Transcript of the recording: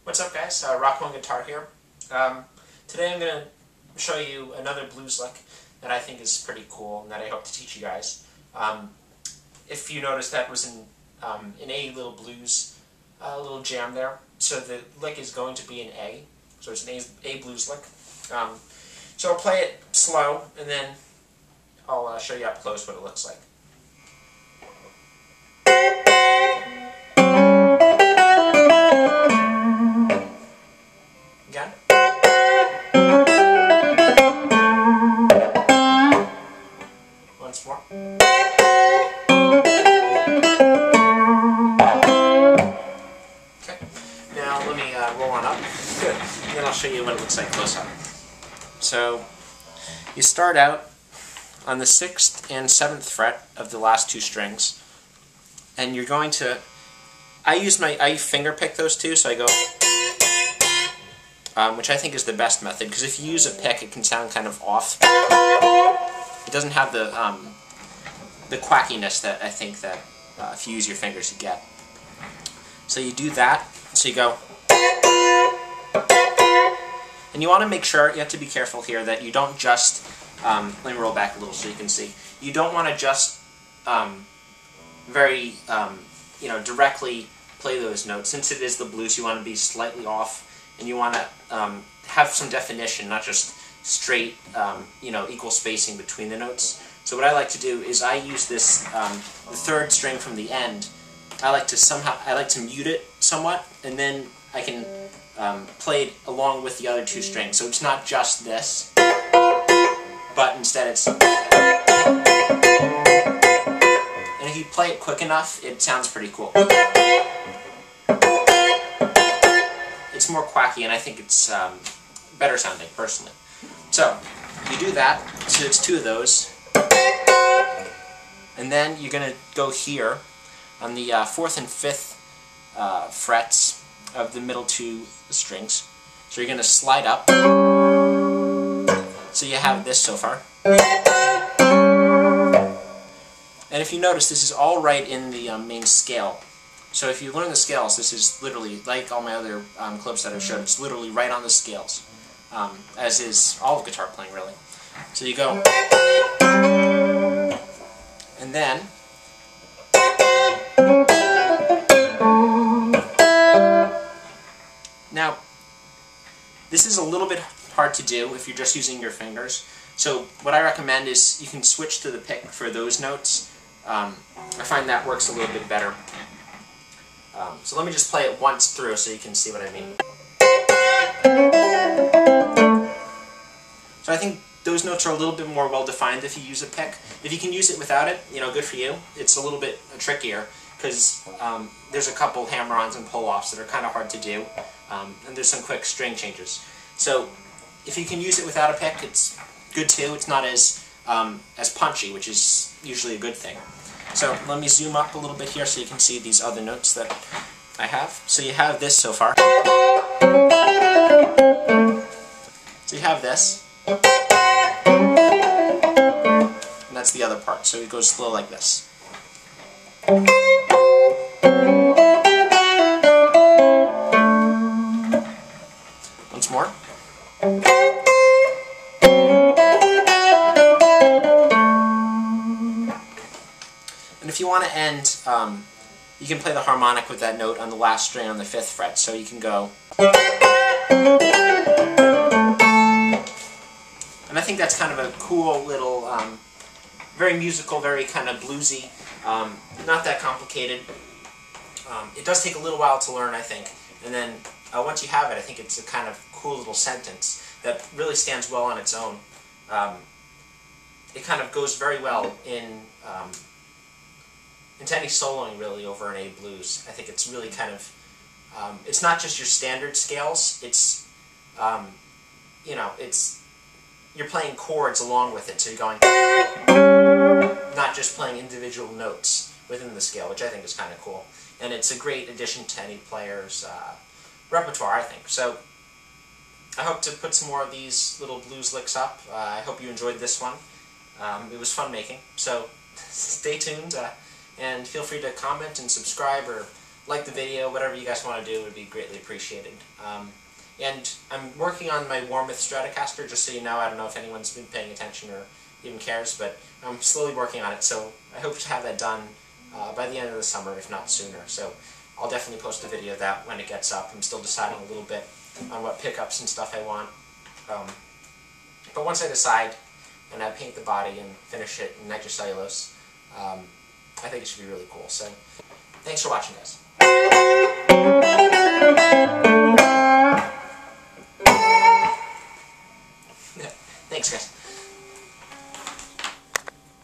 What's up, guys? Rocco and Guitar here. Today I'm going to show you another blues lick that I think is pretty cool and that I hope to teach you guys. If you notice, that was an A little blues, little jam there. So the lick is going to be an A. So it's an A blues lick. So I'll play it slow and then I'll show you up close what it looks like. Again. Once more. Okay. Now let me roll on up. Good. And then I'll show you what it looks like close up. So you start out on the 6th and 7th fret of the last two strings, and you're going to, I finger pick those two, so I go, which I think is the best method, because if you use a pick it can sound kind of off. It doesn't have the quackiness that I think that if you use your fingers you get. So you do that, so you go, and you want to make sure, you have to be careful here that you don't just, let me roll back a little so you can see, you don't want to just very, directly play those notes. Since it is the blues, you want to be slightly off, and you want to have some definition, not just straight, equal spacing between the notes. So what I like to do is I use this, the 3rd string from the end. I like to mute it somewhat, and then I can play it along with the other two strings. So it's not just this, but instead it's, and if you play it quick enough, it sounds pretty cool. It's more quacky, and I think it's better sounding, personally. So, you do that, so it's 2 of those, and then you're going to go here on the 4th and 5th frets of the middle 2 strings. So you're going to slide up, so you have this so far. And if you notice, this is all right in the main scale. So if you learn the scales, this is literally, like all my other clips that I've showed, it's literally right on the scales, as is all of guitar playing, really. So you go, and then, now, this is a little bit hard to do if you're just using your fingers. So what I recommend is you can switch to the pick for those notes. I find that works a little bit better. So let me just play it once through so you can see what I mean. So I think those notes are a little bit more well defined if you use a pick. If you can use it without it, good for you. It's a little bit trickier because there's a couple hammer-ons and pull-offs that are kind of hard to do, and there's some quick string changes. So if you can use it without a pick, it's good too. It's not as punchy, which is usually a good thing. So let me zoom up a little bit here so you can see these other notes that I have. So you have this so far. So you have this. And that's the other part. So it goes slow like this. Once more. And if you want to end, you can play the harmonic with that note on the last string on the 5th fret. So you can go, and I think that's kind of a cool little very musical, very kind of bluesy, not that complicated. It does take a little while to learn, I think, and then once you have it, I think it's a kind of cool little sentence that really stands well on its own. It kind of goes very well into any soloing, really, over an A blues. I think it's really kind of, it's not just your standard scales, it's, you know, you're playing chords along with it, so you're going, not just playing individual notes within the scale, which I think is kind of cool. And it's a great addition to any player's repertoire, I think. So I hope to put some more of these little blues licks up. I hope you enjoyed this one. It was fun making, so stay tuned, and feel free to comment and subscribe or like the video. Whatever you guys want to do would be greatly appreciated. And I'm working on my Warmoth Stratocaster, just so you know. I don't know if anyone's been paying attention or even cares, but I'm slowly working on it, so I hope to have that done by the end of the summer, if not sooner. So I'll definitely post a video of that when it gets up. I'm still deciding a little bit on what pickups and stuff I want. But once I decide, and I paint the body and finish it in nitrocellulose, I think it should be really cool. So thanks for watching, guys.